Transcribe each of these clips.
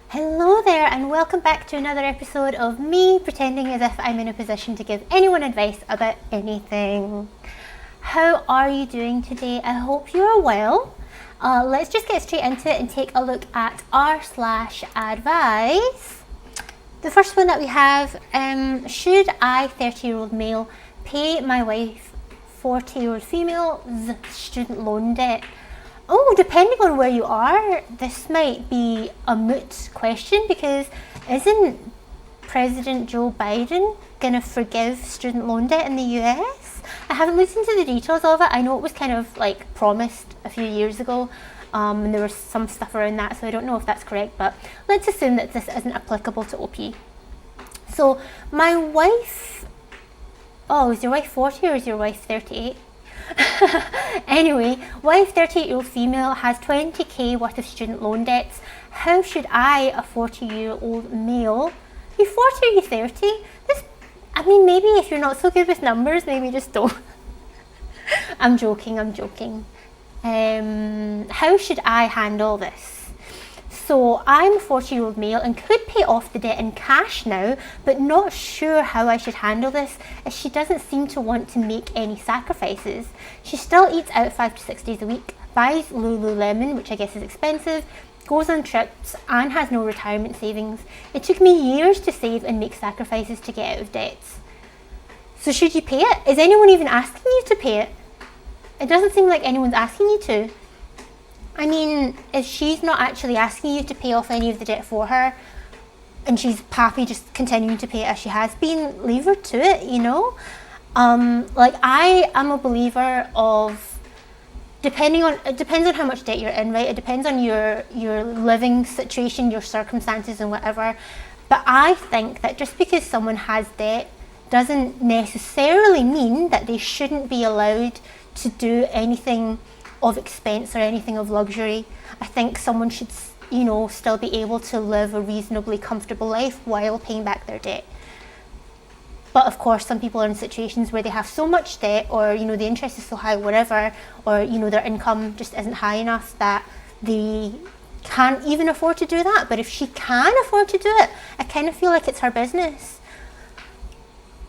Hello there and welcome back to another episode of me pretending as if I'm in a position to give anyone advice about anything. How are you doing today? I hope you're well. Let's just get straight into it and take a look at r/advice. The first one that we have, should I, 30-year-old male, pay my wife, 40-year-old female's student loan debt? Oh, depending on where you are, this might be a moot question because isn't President Joe Biden going to forgive student loan debt in the US? I haven't looked into the details of it. I know it was kind of like promised a few years ago, and there was some stuff around that, so I don't know if that's correct, but let's assume that this isn't applicable to OP. So my wife, is your wife 40 or is your wife 38? Anyway, wife, 38-year-old female, has 20k worth of student loan debts. How should I, a 40-year-old male, you 40 or you 30? Maybe if you're not so good with numbers, maybe just don't. I'm joking. How should I handle this? So I'm a 40-year-old male and could pay off the debt in cash now, but not sure how I should handle this as she doesn't seem to want to make any sacrifices. She still eats out 5 to 6 days a week, buys Lululemon, which I guess is expensive, goes on trips and has no retirement savings. It took me years to save and make sacrifices to get out of debts. So should you pay it? Is anyone even asking you to pay it? It doesn't seem like anyone's asking you to. If she's not actually asking you to pay off any of the debt for her and she's happy just continuing to pay it as she has been, leave her to it, you know? I am a believer of it depends on how much debt you're in, right? It depends on your living situation, your circumstances and whatever. But I think that just because someone has debt doesn't necessarily mean that they shouldn't be allowed to do anything of expense or anything of luxury. I think someone should, still be able to live a reasonably comfortable life while paying back their debt. But of course, some people are in situations where they have so much debt, or the interest is so high, whatever, or their income just isn't high enough that they can't even afford to do that. But if she can afford to do it, I kind of feel like it's her business.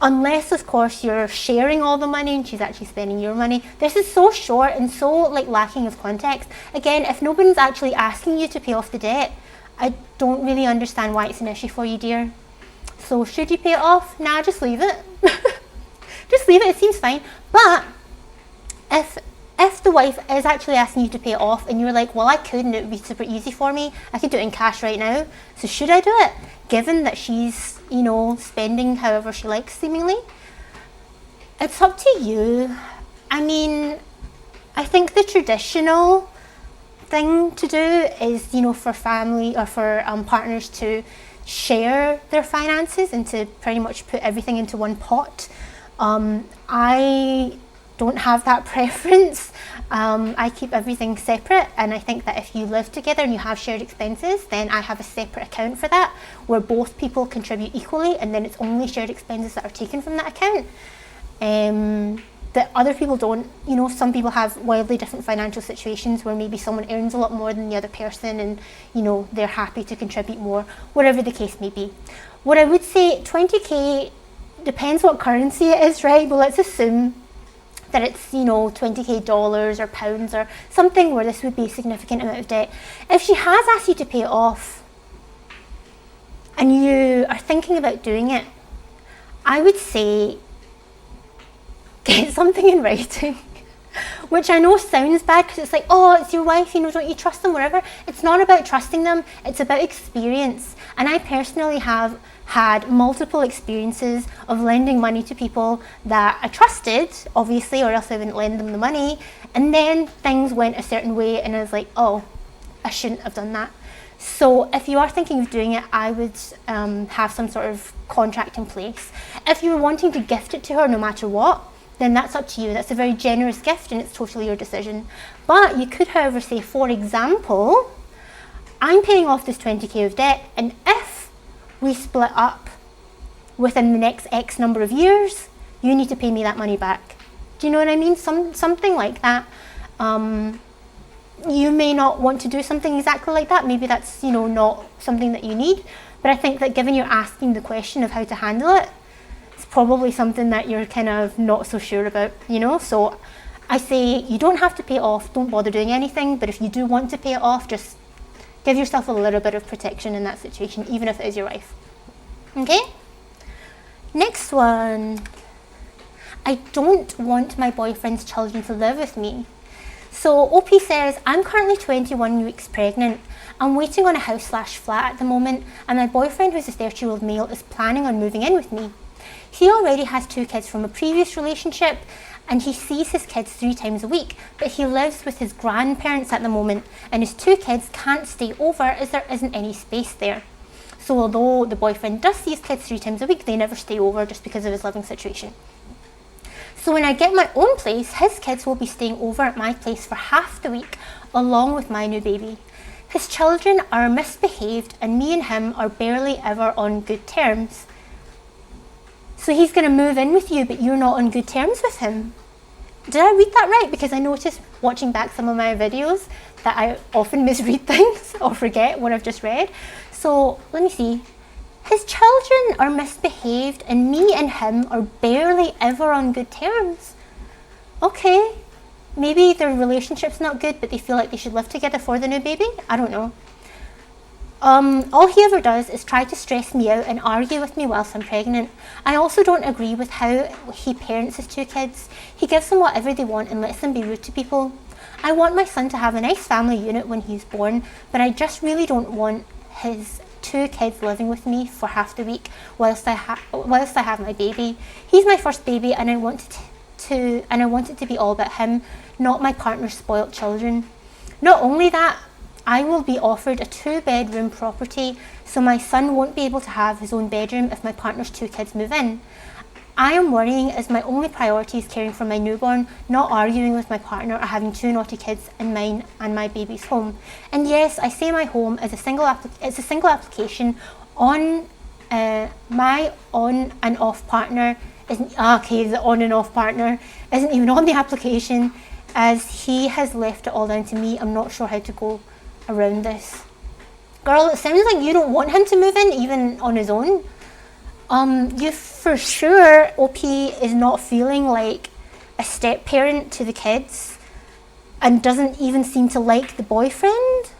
Unless, of course, you're sharing all the money and she's actually spending your money. This is so short and so lacking of context. Again, if nobody's actually asking you to pay off the debt, I don't really understand why it's an issue for you, dear. So should you pay it off? Nah, just leave it. Just leave it, it seems fine. But if the wife is actually asking you to pay it off and you're like, well, I could and it would be super easy for me, I could do it in cash right now, so should I do it? Given that she's, spending however she likes seemingly, it's up to you. I think the traditional thing to do is, for family or for partners to share their finances and to pretty much put everything into one pot. I don't have that preference. I keep everything separate, and I think that if you live together and you have shared expenses, then I have a separate account for that where both people contribute equally, and then it's only shared expenses that are taken from that account. That other people don't. Some people have wildly different financial situations where maybe someone earns a lot more than the other person and they're happy to contribute more, whatever the case may be. What I would say, 20k depends what currency it is, right? But let's assume that it's 20k dollars or pounds or something where this would be a significant amount of debt. If she has asked you to pay it off and you are thinking about doing it, I would say get something in writing. Which I know sounds bad because it's like, it's your wife, don't you trust them, whatever. It's not about trusting them, it's about experience. And I personally have had multiple experiences of lending money to people that I trusted, obviously, or else I wouldn't lend them the money. And then things went a certain way and I was like, I shouldn't have done that. So if you are thinking of doing it, I would have some sort of contract in place. If you're wanting to gift it to her no matter what, then that's up to you. That's a very generous gift and it's totally your decision. But you could, however, say, for example, I'm paying off this 20k of debt, and if we split up within the next X number of years, you need to pay me that money back. Do you know what I mean? Something like that. you may not want to do something exactly like that. Maybe that's, not something that you need. But I think that given you're asking the question of how to handle it, it's probably something that you're kind of not so sure about, So I say you don't have to pay it off, don't bother doing anything, but if you do want to pay it off, just give yourself a little bit of protection in that situation, even if it is your wife. Okay? Next one. I don't want my boyfriend's children to live with me. So OP says, I'm currently 21 weeks pregnant. I'm waiting on a house/flat at the moment, and my boyfriend, who's a 30-year-old male, is planning on moving in with me. He already has 2 kids from a previous relationship, and he sees his kids 3 times a week, but he lives with his grandparents at the moment, and his 2 kids can't stay over as there isn't any space there. So although the boyfriend does see his kids 3 times a week, they never stay over just because of his living situation. So when I get my own place, his kids will be staying over at my place for half the week, along with my new baby. His children are misbehaved, and me and him are barely ever on good terms. So he's going to move in with you, but you're not on good terms with him. Did I read that right? Because I noticed watching back some of my videos that I often misread things or forget what I've just read. So let me see. His children are misbehaved, and me and him are barely ever on good terms. Okay. Maybe their relationship's not good, but they feel like they should live together for the new baby? I don't know. All he ever does is try to stress me out and argue with me whilst I'm pregnant. I also don't agree with how he parents his 2 kids. He gives them whatever they want and lets them be rude to people. I want my son to have a nice family unit when he's born, but I just really don't want his 2 kids living with me for half the week whilst I have my baby. He's my first baby, and I want it to be all about him, not my partner's spoilt children. Not only that, I will be offered a 2-bedroom property, so my son won't be able to have his own bedroom if my partner's 2 kids move in. I am worrying as my only priority is caring for my newborn, not arguing with my partner or having 2 naughty kids in mine and my baby's home. And yes, I say my home is it's a single application on my on and off partner the on and off partner isn't even on the application, as he has left it all down to me. I'm not sure how to go around this. Girl, it sounds like you don't want him to move in even on his own. You for sure, OP is not feeling like a step parent to the kids and doesn't even seem to like the boyfriend.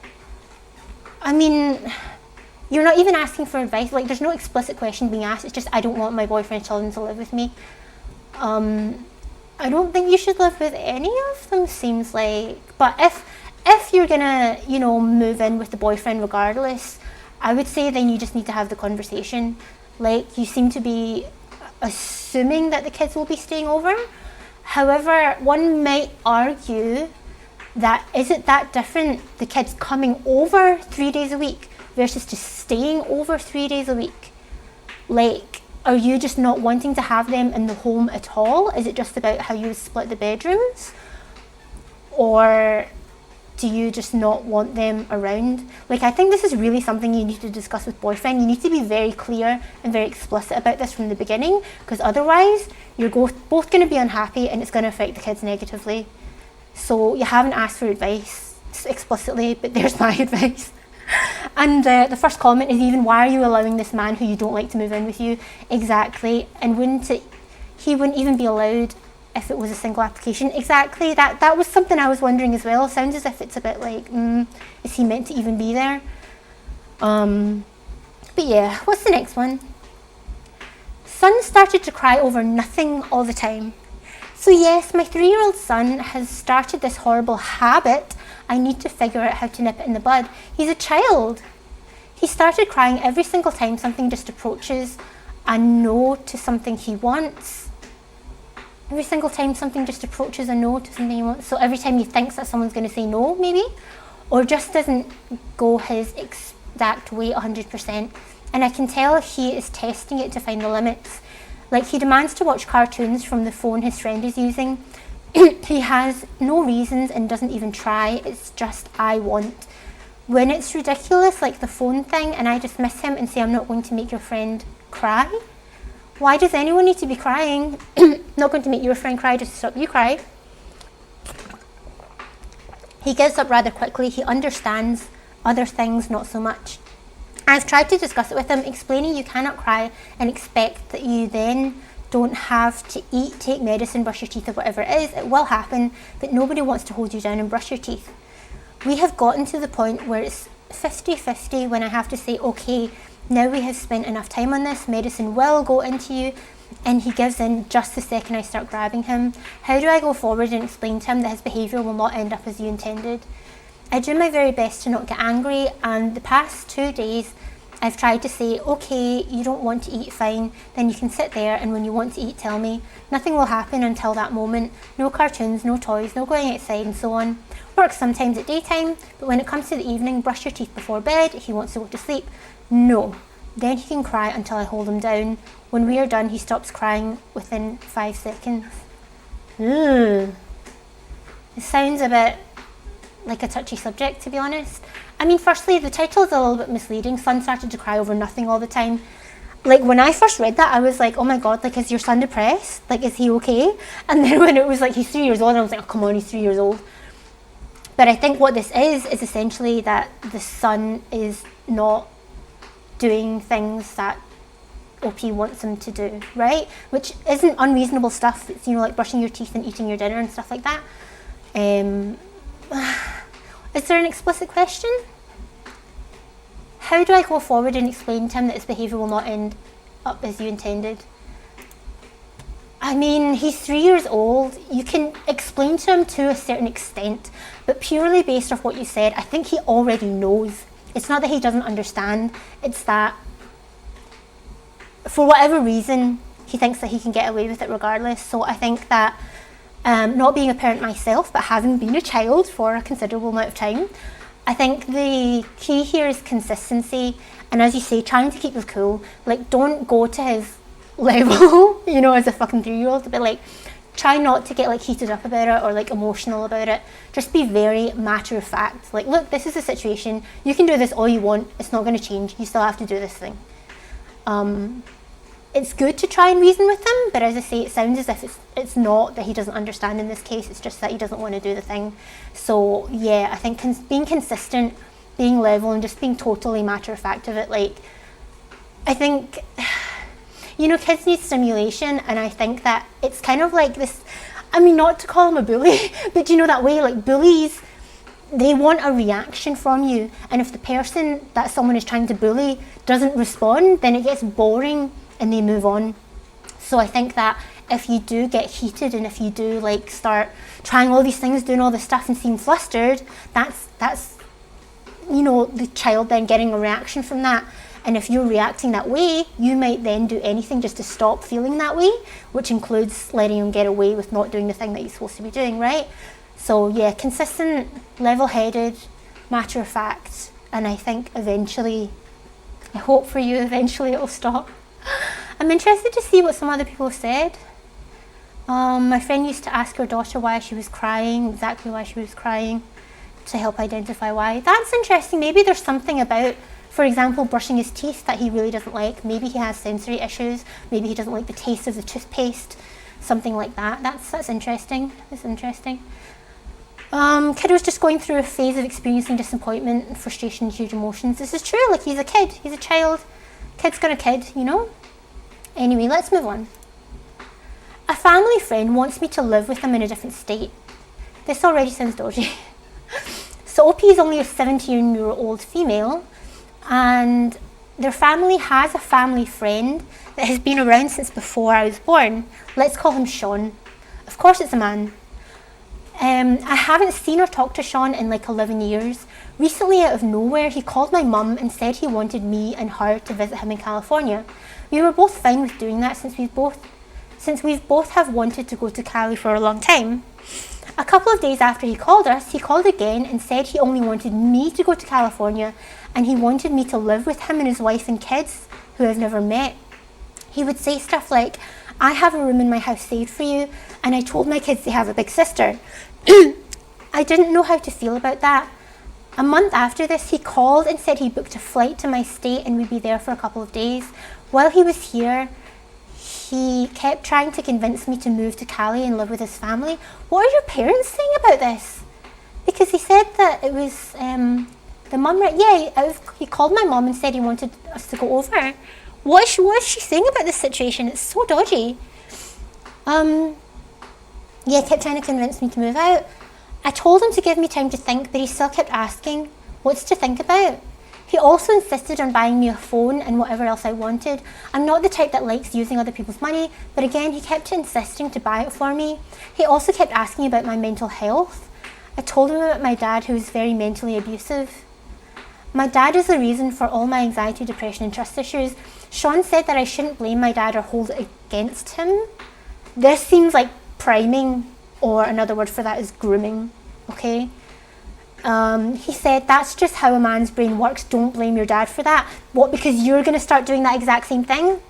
I mean, you're not even asking for advice. Like, there's no explicit question being asked. It's just, I don't want my boyfriend's children to live with me. I don't think you should live with any of them, seems like. But if you're gonna, move in with the boyfriend regardless, I would say then you just need to have the conversation. Like, you seem to be assuming that the kids will be staying over. However, one might argue that is it that different, the kids coming over 3 days a week versus just staying over 3 days a week? Like, are you just not wanting to have them in the home at all? Is it just about how you split the bedrooms? Or do you just not want them around? Like, I think this is really something you need to discuss with boyfriend. You need to be very clear and very explicit about this from the beginning, because otherwise you're both going to be unhappy and it's going to affect the kids negatively. So you haven't asked for advice explicitly, but there's my advice. And the first comment is even, why are you allowing this man who you don't like to move in with you? Exactly. And he wouldn't even be allowed if it was a single application. Exactly. That was something I was wondering as well. Sounds as if it's a bit like, is he meant to even be there? But yeah, what's the next one? Son started to cry over nothing all the time. So yes, my 3-year-old son has started this horrible habit. I need to figure out how to nip it in the bud. He's a child. He started crying every single time something just approaches a no to something he wants. Every single time something just approaches a no to something he wants. So every time he thinks that someone's going to say no, maybe, or just doesn't go his exact way 100%. And I can tell he is testing it to find the limits. Like, he demands to watch cartoons from the phone his friend is using. He has no reasons and doesn't even try. It's just, I want. When it's ridiculous, like the phone thing, and I dismiss him and say, I'm not going to make your friend cry. Why does anyone need to be crying? Not going to make your friend cry just to stop you cry. He gives up rather quickly. He understands other things not so much. I've tried to discuss it with him, explaining you cannot cry and expect that you then don't have to eat, take medicine, brush your teeth or whatever it is. It will happen, but nobody wants to hold you down and brush your teeth. We have gotten to the point where it's 50-50 when I have to say, okay, now we have spent enough time on this, medicine will go into you, and he gives in just the second I start grabbing him. How do I go forward and explain to him that his behaviour will not end up as you intended? I do my very best to not get angry, and the past 2 days I've tried to say, okay, you don't want to eat, fine, then you can sit there, and when you want to eat, tell me. Nothing will happen until that moment. No cartoons, no toys, no going outside and so on. Works sometimes at daytime, but when it comes to the evening, brush your teeth before bed, he wants to go to sleep. No. Then he can cry until I hold him down. When we are done, he stops crying within 5 seconds. It sounds a bit like a touchy subject, to be honest. I mean, firstly, the title is a little bit misleading. Son started to cry over nothing all the time. Like, when I first read that, I was like, oh my god, like, is your son depressed? Like, is he okay? And then when it was like, he's 3 years old, I was like, oh, come on, he's 3 years old. But I think what this is essentially that the son is not doing things that OP wants him to do, right? Which isn't unreasonable stuff. It's, you know, like brushing your teeth and eating your dinner and stuff like that. Is there an explicit question? How do I go forward and explain to him that his behaviour will not end up as you intended? I mean, he's 3 years old. You can explain to him to a certain extent, but purely based off what you said, I think he already knows. It's not that he doesn't understand, it's that for whatever reason, he thinks that he can get away with it regardless. So I think that not being a parent myself, but having been a child for a considerable amount of time, I think the key here is consistency. And as you say, trying to keep his cool. Like, don't go to his level, you know, as a fucking 3-year-old. But like, try not to get like heated up about it or like emotional about it. Just be very matter of fact. Like, look, this is the situation. You can do this all you want. It's not going to change. You still have to do this thing. It's good to try and reason with him, but as I say, it sounds as if it's not that he doesn't understand in this case, it's just that he doesn't want to do the thing. So yeah, I think being consistent, being level, and just being totally matter of fact of it, like, I think, you know, kids need stimulation, and I think that it's kind of like this, I mean, not to call him a bully, but you know that way, like, bullies, they want a reaction from you, and if the person that someone is trying to bully doesn't respond, then it gets boring and they move on. So I think that if you do get heated and if you do like start trying all these things, doing all this stuff and seem flustered, that's you know, the child then getting a reaction from that. And if you're reacting that way, you might then do anything just to stop feeling that way, which includes letting him get away with not doing the thing that he's supposed to be doing, right? So yeah, consistent, level-headed, matter of fact, and I think eventually, I hope for you, eventually it'll stop. I'm interested to see what some other people have said. My friend used to ask her daughter why she was crying, exactly why she was crying, to help identify why. That's interesting. Maybe there's something about, for example, brushing his teeth that he really doesn't like. Maybe he has sensory issues. Maybe he doesn't like the taste of the toothpaste. Something like that. That's interesting. That's interesting. Kid was just going through a phase of experiencing disappointment and frustration, huge emotions. This is true. Like, he's a kid. He's a child. Kid's got a kid, you know? Anyway, let's move on. A family friend wants me to live with them in a different state. This already sounds dodgy. So OP is only a 17-year-old female, and their family has a family friend that has been around since before I was born. Let's call him Sean. Of course it's a man. I haven't seen or talked to Sean in like 11 years. Recently, out of nowhere, he called my mum and said he wanted me and her to visit him in California. We were both fine with doing that since we've both have wanted to go to Cali for a long time. A couple of days after he called us, he called again and said he only wanted me to go to California, and he wanted me to live with him and his wife and kids, who I've never met. He would say stuff like, I have a room in my house saved for you, and I told my kids they have a big sister. I didn't know how to feel about that. A month after this, he called and said he booked a flight to my state and we'd be there for a couple of days. While he was here, he kept trying to convince me to move to Cali and live with his family. What are your parents saying about this? Because he said that it was the mum, right? Yeah, he called my mum and said he wanted us to go over. What is she saying about this situation? It's so dodgy. Yeah, kept trying to convince me to move out. I told him to give me time to think, but he still kept asking, what's to think about? He also insisted on buying me a phone and whatever else I wanted. I'm not the type that likes using other people's money, but again, he kept insisting to buy it for me. He also kept asking about my mental health. I told him about my dad, who was very mentally abusive. My dad is the reason for all my anxiety, depression and trust issues. Sean said that I shouldn't blame my dad or hold it against him. This seems like priming, or another word for that is grooming, okay? He said, that's just how a man's brain works, don't blame your dad for that. What, because you're going to start doing that exact same thing?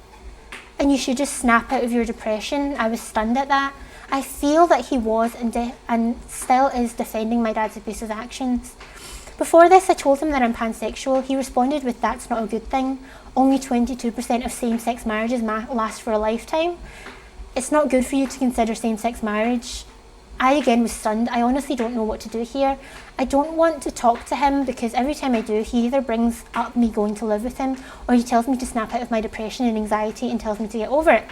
And you should just snap out of your depression. I was stunned at that. I feel that he was and still is defending my dad's abusive actions. Before this, I told him that I'm pansexual. He responded with, that's not a good thing. Only 22% of same-sex marriages last for a lifetime. It's not good for you to consider same-sex marriage. I again was stunned. I honestly don't know what to do here. I don't want to talk to him because every time I do, he either brings up me going to live with him or he tells me to snap out of my depression and anxiety and tells me to get over it.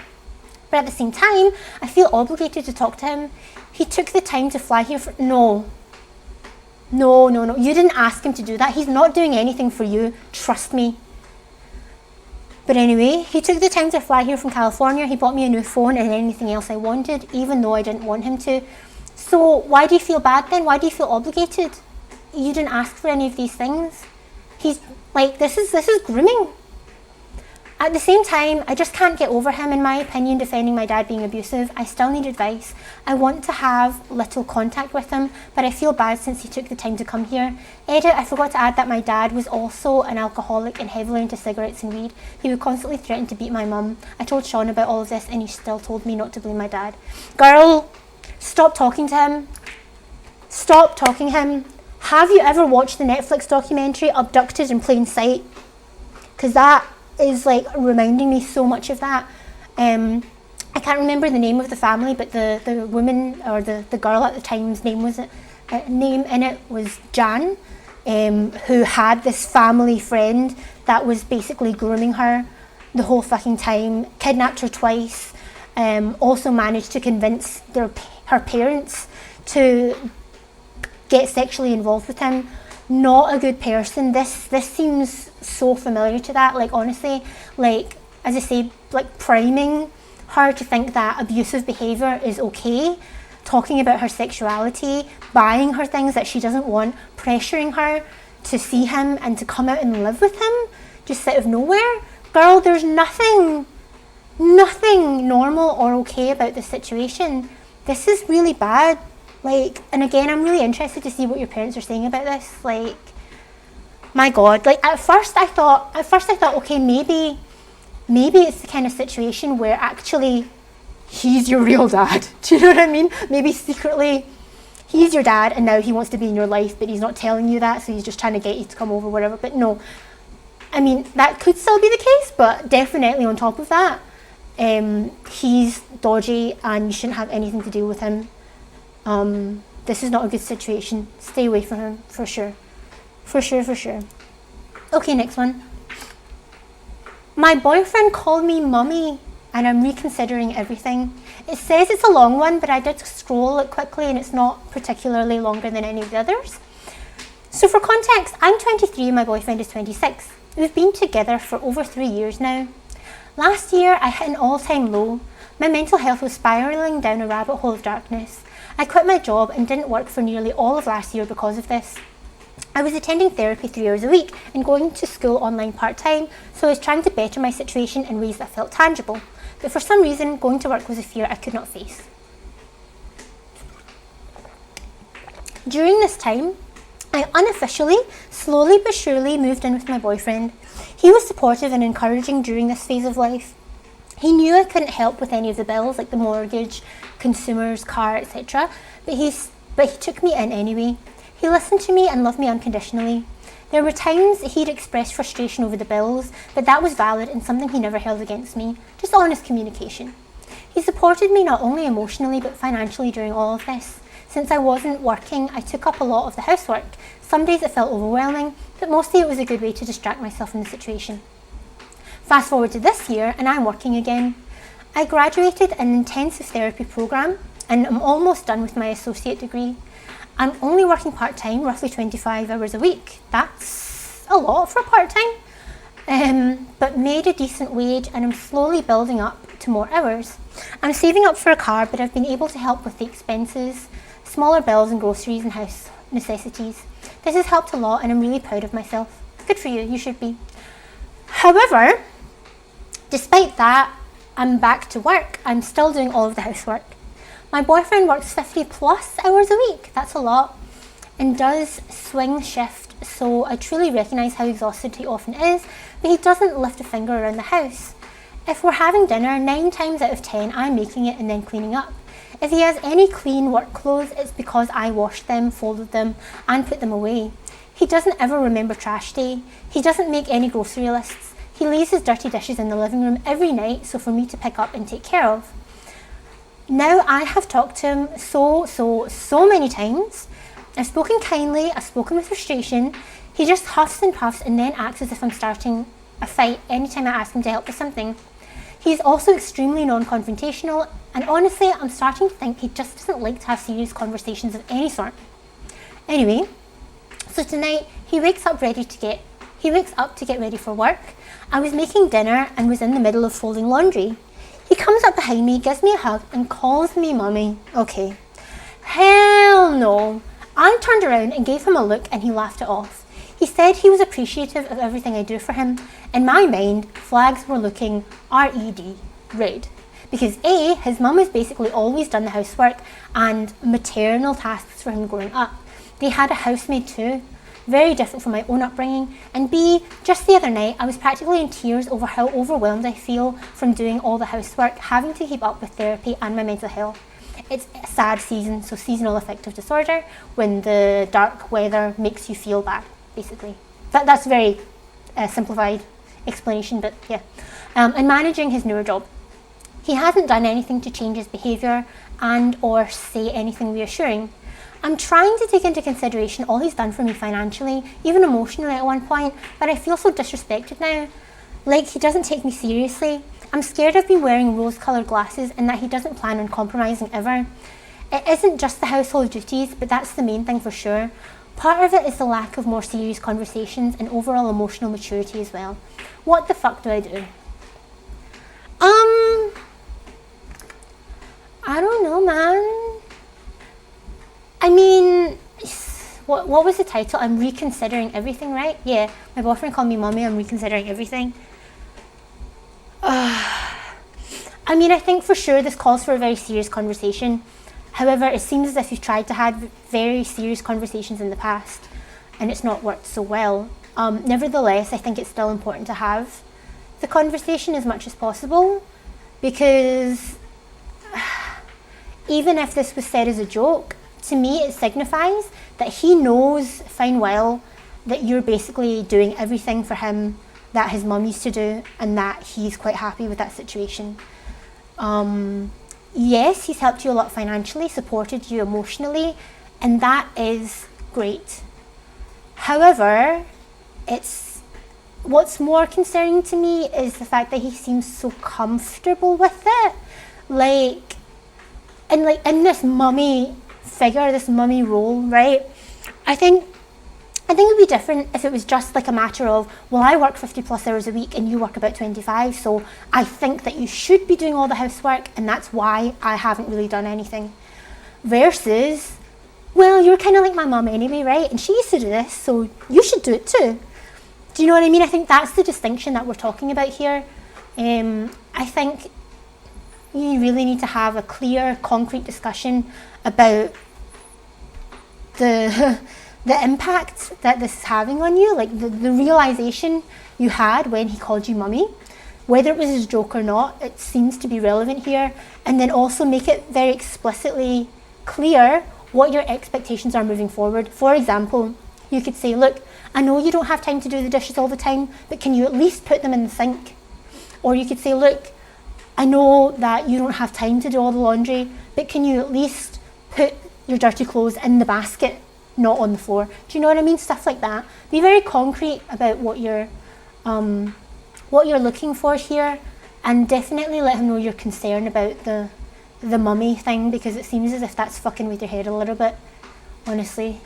But at the same time, I feel obligated to talk to him. He took the time to fly here for... No. You didn't ask him to do that. He's not doing anything for you. Trust me. But anyway, he took the time to fly here from California. He bought me a new phone and anything else I wanted, even though I didn't want him to. So why do you feel bad then? Why do you feel obligated? You didn't ask for any of these things. He's like, this is grooming. At the same time, I just can't get over him, in my opinion, defending my dad being abusive. I still need advice. I want to have little contact with him, but I feel bad since he took the time to come here. Edit, I forgot to add that my dad was also an alcoholic and heavily into cigarettes and weed. He would constantly threaten to beat my mum. I told Sean about all of this and he still told me not to blame my dad. Girl, stop talking to him. Stop talking to him. Have you ever watched the Netflix documentary Abducted in Plain Sight? Because that is like reminding me so much of that. I can't remember the name of the family, but the woman or the girl at the time's name in it was Jan, who had this family friend that was basically grooming her the whole fucking time, kidnapped her twice, also managed to convince her parents to get sexually involved with him. Not a good person. This seems so familiar to that. Like, honestly, like, as I say, like priming her to think that abusive behaviour is okay, talking about her sexuality, buying her things that she doesn't want, pressuring her to see him and to come out and live with him just out of nowhere. Girl, there's nothing normal or okay about this situation. This is really bad. Like, and again, I'm really interested to see what your parents are saying about this. Like, my God. Like, at first I thought, okay, maybe it's the kind of situation where actually he's your real dad. Do you know what I mean? Maybe secretly he's your dad and now he wants to be in your life, but he's not telling you that, so he's just trying to get you to come over, whatever. But no, I mean, that could still be the case, but definitely on top of that, he's dodgy and you shouldn't have anything to do with him. This is not a good situation. Stay away from him, for sure. For sure. Okay, next one. My boyfriend called me mummy and I'm reconsidering everything. It says it's a long one, but I did scroll it quickly and it's not particularly longer than any of the others. So for context, I'm 23 and my boyfriend is 26. We've been together for over 3 years now. Last year, I hit an all-time low. My mental health was spiralling down a rabbit hole of darkness. I quit my job and didn't work for nearly all of last year because of this. I was attending therapy 3 hours a week and going to school online part-time, so I was trying to better my situation in ways that felt tangible. But for some reason, going to work was a fear I could not face. During this time, I unofficially, slowly but surely moved in with my boyfriend. He was supportive and encouraging during this phase of life. He knew I couldn't help with any of the bills, like the mortgage, consumers, car, etc. But he took me in anyway. He listened to me and loved me unconditionally. There were times he'd express frustration over the bills, but that was valid and something he never held against me. Just honest communication. He supported me not only emotionally but financially during all of this. Since I wasn't working, I took up a lot of the housework. Some days it felt overwhelming, but mostly it was a good way to distract myself from the situation. Fast forward to this year, and I'm working again. I graduated an intensive therapy program, and I'm almost done with my associate degree. I'm only working part-time, roughly 25 hours a week. That's a lot for part-time, but made a decent wage, and I'm slowly building up to more hours. I'm saving up for a car, but I've been able to help with the expenses, smaller bills and groceries and house necessities. This has helped a lot, and I'm really proud of myself. Good for you, you should be. However, despite that, I'm back to work. I'm still doing all of the housework. My boyfriend works 50 plus hours a week, that's a lot, and does swing shift, so I truly recognise how exhausted he often is, but he doesn't lift a finger around the house. If we're having dinner, 9 times out of 10 I'm making it and then cleaning up. If he has any clean work clothes, it's because I washed them, folded them and put them away. He doesn't ever remember trash day. He doesn't make any grocery lists. He leaves his dirty dishes in the living room every night, so for me to pick up and take care of. Now I have talked to him so many times. I've spoken kindly, I've spoken with frustration. He just huffs and puffs and then acts as if I'm starting a fight anytime I ask him to help with something. He's also extremely non-confrontational, and honestly I'm starting to think he just doesn't like to have serious conversations of any sort. Anyway, so tonight he wakes up to get ready for work. I was making dinner and was in the middle of folding laundry. He comes up behind me, gives me a hug and calls me mummy. Okay. Hell no. I turned around and gave him a look and he laughed it off. He said he was appreciative of everything I do for him. In my mind, flags were looking RED, red. Because A, his mum has basically always done the housework and maternal tasks for him growing up. They had a housemaid too, very different from my own upbringing. And B, just the other night, I was practically in tears over how overwhelmed I feel from doing all the housework, having to keep up with therapy and my mental health. It's a sad season, so seasonal affective disorder, when the dark weather makes you feel bad, basically. That's a very simplified explanation, but yeah. And managing his newer job. He hasn't done anything to change his behaviour and or say anything reassuring. I'm trying to take into consideration all he's done for me financially, even emotionally at one point, but I feel so disrespected now. Like he doesn't take me seriously. I'm scared of me wearing rose-coloured glasses and that he doesn't plan on compromising ever. It isn't just the household duties, but that's the main thing for sure. Part of it is the lack of more serious conversations and overall emotional maturity as well. What the fuck do I do? I don't know, man. I mean, what was the title? I'm reconsidering everything, right? Yeah, my boyfriend called me mummy, I'm reconsidering everything. I mean, I think for sure this calls for a very serious conversation. However, it seems as if you've tried to have very serious conversations in the past and it's not worked so well. Nevertheless, I think it's still important to have the conversation as much as possible, because even if this was said as a joke, to me it signifies that he knows fine well that you're basically doing everything for him that his mum used to do and that he's quite happy with that situation. Yes, he's helped you a lot financially, supported you emotionally, and that is great. However, what's more concerning to me is the fact that he seems so comfortable with it. In this mummy figure, this mummy role, right? I think it would be different if it was just like a matter of, well, I work 50 plus hours a week and you work about 25, so I think that you should be doing all the housework and that's why I haven't really done anything. Versus, well, you're kind of like my mum anyway, right? And she used to do this, so you should do it too. Do you know what I mean? I think that's the distinction that we're talking about here. I think you really need to have a clear, concrete discussion about the impact that this is having on you, like the realization you had when he called you mummy. Whether it was a joke or not, it seems to be relevant here. And then also make it very explicitly clear what your expectations are moving forward. For example, you could say, look, I know you don't have time to do the dishes all the time, but can you at least put them in the sink? Or you could say, look, I know that you don't have time to do all the laundry, but can you at least put your dirty clothes in the basket, not on the floor. Do you know what I mean? Stuff like that. Be very concrete about what you're looking for here, and definitely let him know you're concerned about the mummy thing, because it seems as if that's fucking with your head a little bit, honestly.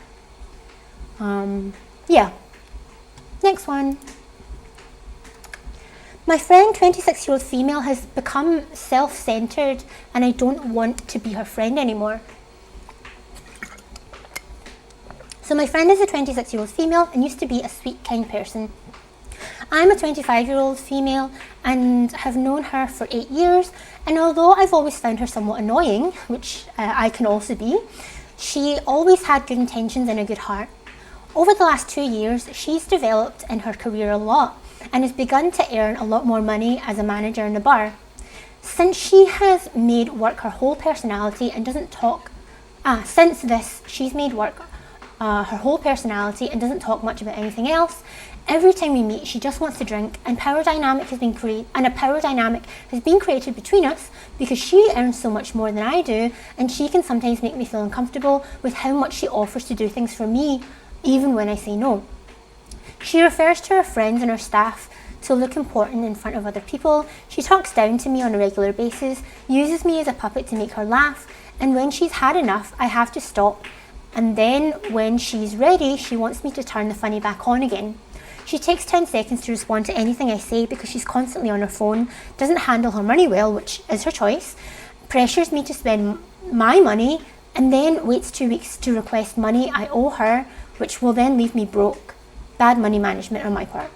Yeah. Next one. My friend, 26-year-old female, has become self-centered and I don't want to be her friend anymore. So my friend is a 26-year-old female and used to be a sweet, kind person. I'm a 25-year-old female and have known her for 8 years, and although I've always found her somewhat annoying, which I can also be, she always had good intentions and a good heart. Over the last 2 years, she's developed in her career a lot and has begun to earn a lot more money as a manager in the bar. Since she has made work her whole personality and doesn't talk, she's made work her whole personality and doesn't talk much about anything else. Every time we meet, she just wants to drink, and a power dynamic has been created between us because she earns so much more than I do, and she can sometimes make me feel uncomfortable with how much she offers to do things for me, even when I say no. She refers to her friends and her staff to look important in front of other people. She talks down to me on a regular basis, uses me as a puppet to make her laugh, and when she's had enough, I have to stop. And then when she's ready, she wants me to turn the funny back on again. She takes 10 seconds to respond to anything I say because she's constantly on her phone, doesn't handle her money well, which is her choice, pressures me to spend my money, and then waits 2 weeks to request money I owe her, which will then leave me broke. Bad money management on my part.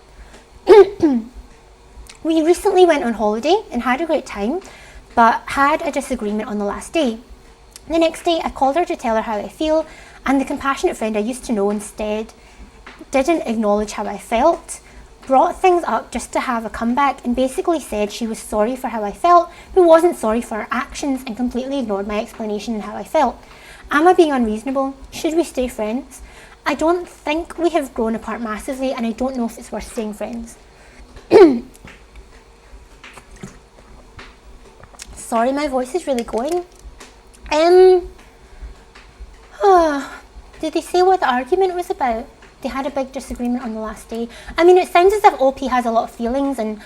We recently went on holiday and had a great time, but had a disagreement on the last day. The next day, I called her to tell her how I feel, and the compassionate friend I used to know instead didn't acknowledge how I felt, brought things up just to have a comeback, and basically said she was sorry for how I felt, but wasn't sorry for her actions, and completely ignored my explanation and how I felt. Am I being unreasonable? Should we stay friends? I don't think we have grown apart massively, and I don't know if it's worth staying friends. Sorry, my voice is really going. Did they say what the argument was about? They had a big disagreement on the last day. I mean, it sounds as if OP has a lot of feelings, and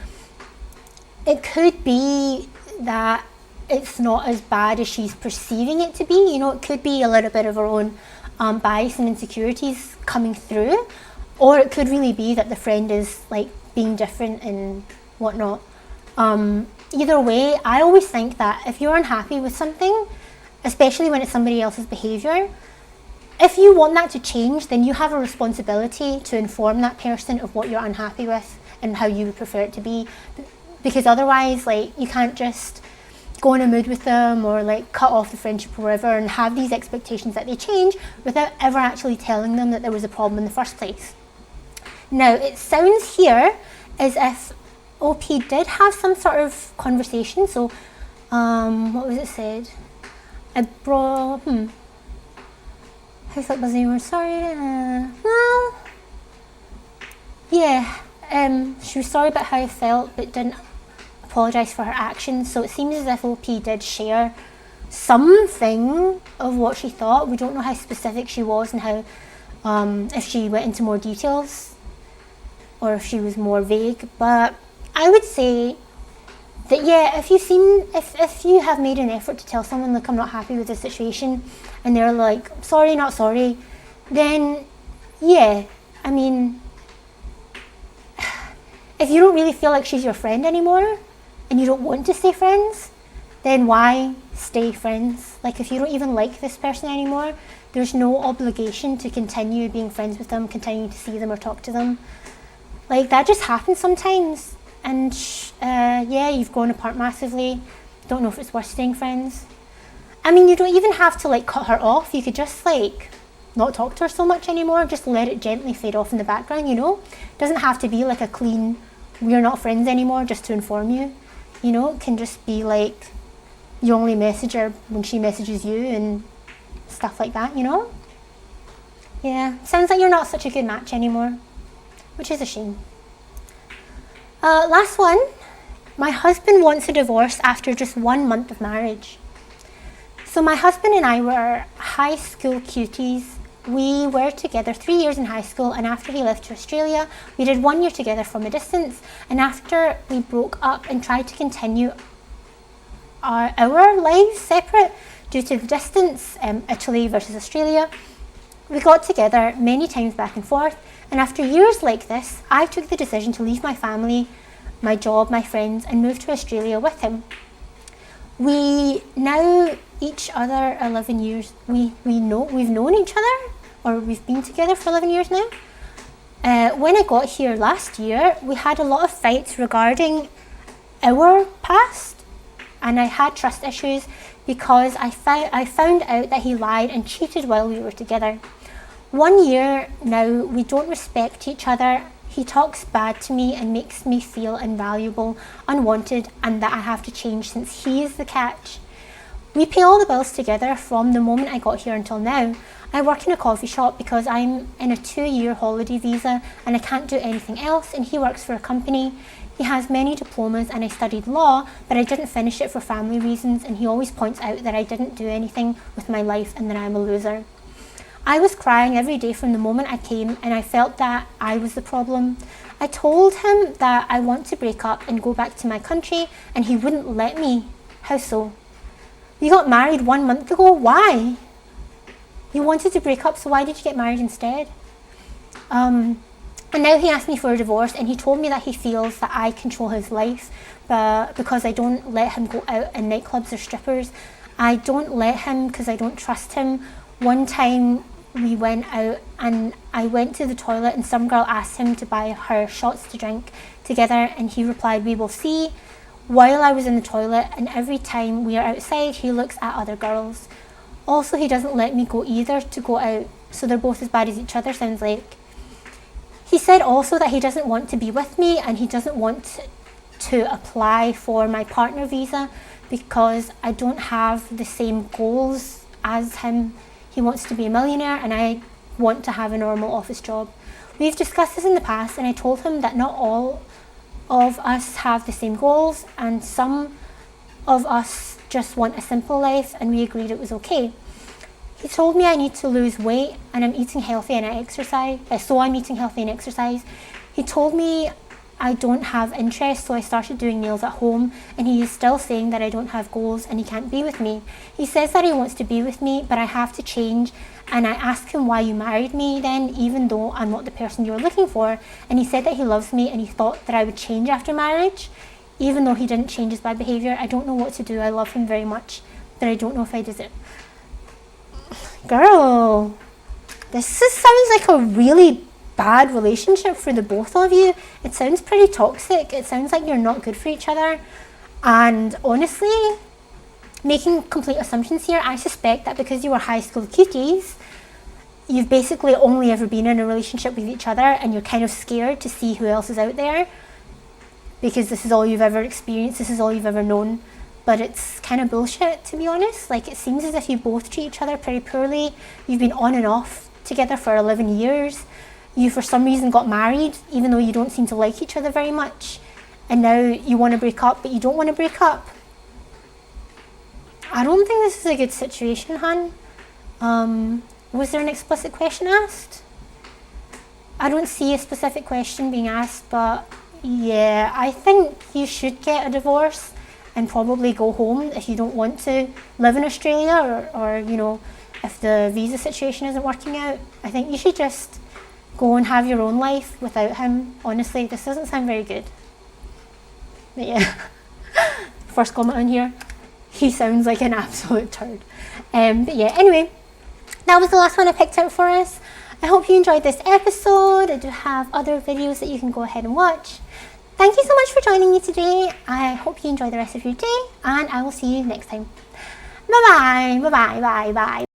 it could be that it's not as bad as she's perceiving it to be. You know, it could be a little bit of her own bias and insecurities coming through, or it could really be that the friend is like being different and whatnot. Either way, I always think that if you're unhappy with something, especially when it's somebody else's behaviour, if you want that to change, then you have a responsibility to inform that person of what you're unhappy with and how you would prefer it to be, because otherwise, like, you can't just go in a mood with them or like cut off the friendship or whatever and have these expectations that they change without ever actually telling them that there was a problem in the first place. Now, it sounds here as if OP did have some sort of conversation. So, what was it said? I brought, I felt busy, we're sorry, well, yeah, she was sorry about how I felt, but didn't apologise for her actions. So it seems as if OP did share something of what she thought. We don't know how specific she was and how, if she went into more details or if she was more vague, but I would say that, yeah, if you have made an effort to tell someone, like, I'm not happy with the situation, and they're like, sorry, not sorry, then yeah, I mean, if you don't really feel like she's your friend anymore and you don't want to stay friends, then why stay friends? Like, if you don't even like this person anymore, there's no obligation to continue being friends with them, continuing to see them or talk to them. Like, that just happens sometimes. And yeah, you've grown apart massively. Don't know if it's worth staying friends. I mean, you don't even have to like cut her off. You could just like not talk to her so much anymore. Just let it gently fade off in the background, you know? It doesn't have to be like a clean, we're not friends anymore, just to inform you. You know, it can just be like you only message her when she messages you and stuff like that, you know? Yeah, sounds like you're not such a good match anymore, which is a shame. Last one. My husband wants a divorce after just 1 month of marriage. So my husband and I were high school cuties. We were together 3 years in high school, and after he left to Australia, we did 1 year together from a distance. And after we broke up and tried to continue our lives separate due to the distance, Italy versus Australia, we got together many times back and forth. And after years like this, I took the decision to leave my family, my job, my friends, and move to Australia with him. We now each other 11 years. We've known each other, or we've been together for 11 years now. When I got here last year, we had a lot of fights regarding our past, and I had trust issues because I found out that he lied and cheated while we were together. 1 year now, we don't respect each other. He talks bad to me and makes me feel invaluable, unwanted, and that I have to change since he is the catch. We pay all the bills together from the moment I got here until now. I work in a coffee shop because I'm in a 2-year holiday visa and I can't do anything else, and he works for a company. He has many diplomas, and I studied law, but I didn't finish it for family reasons, and he always points out that I didn't do anything with my life and that I'm a loser. I was crying every day from the moment I came, and I felt that I was the problem. I told him that I want to break up and go back to my country, and he wouldn't let me. How so? You got married 1 month ago. Why? You wanted to break up, so why did you get married instead? And now he asked me for a divorce, and he told me that he feels that I control his life because I don't let him go out in nightclubs or strippers. I don't let him because I don't trust him. One time we went out and I went to the toilet and some girl asked him to buy her shots to drink together, and he replied, "We will see," while I was in the toilet, and every time we are outside he looks at other girls. Also, he doesn't let me go either to go out, so they're both as bad as each other, sounds like. He said also that he doesn't want to be with me and he doesn't want to apply for my partner visa because I don't have the same goals as him. He wants to be a millionaire and I want to have a normal office job. We've discussed this in the past, and I told him that not all of us have the same goals and some of us just want a simple life, and we agreed it was okay. He told me I need to lose weight and I'm eating healthy and I exercise, so I'm eating healthy and exercise. He told me I don't have interest, so I started doing nails at home, and he is still saying that I don't have goals and he can't be with me. He says that he wants to be with me, but I have to change, and I asked him why you married me then, even though I'm not the person you were looking for, and he said that he loves me and he thought that I would change after marriage, even though he didn't change his bad behaviour. I don't know what to do. I love him very much, but I don't know if I deserve. Girl, sounds like a really bad relationship for the both of you. It sounds pretty toxic. It sounds like you're not good for each other. And honestly, making complete assumptions here, I suspect that because you were high school cuties, you've basically only ever been in a relationship with each other, and you're kind of scared to see who else is out there because this is all you've ever experienced, this is all you've ever known. But it's kind of bullshit, to be honest. Like, it seems as if you both treat each other pretty poorly. You've been on and off together for 11 years. You, for some reason, got married, even though you don't seem to like each other very much. And now you want to break up, but you don't want to break up. I don't think this is a good situation, hun. Was there an explicit question asked? I don't see a specific question being asked, but yeah, I think you should get a divorce and probably go home if you don't want to live in Australia, or you know, if the visa situation isn't working out. I think you should just go and have your own life without him. Honestly, this doesn't sound very good. But yeah, first comment on here, he sounds like an absolute turd. But yeah, anyway, that was the last one I picked out for us. I hope you enjoyed this episode. I do have other videos that you can go ahead and watch. Thank you so much for joining me today. I hope you enjoy the rest of your day, and I will see you next time. Bye bye, bye bye, bye bye.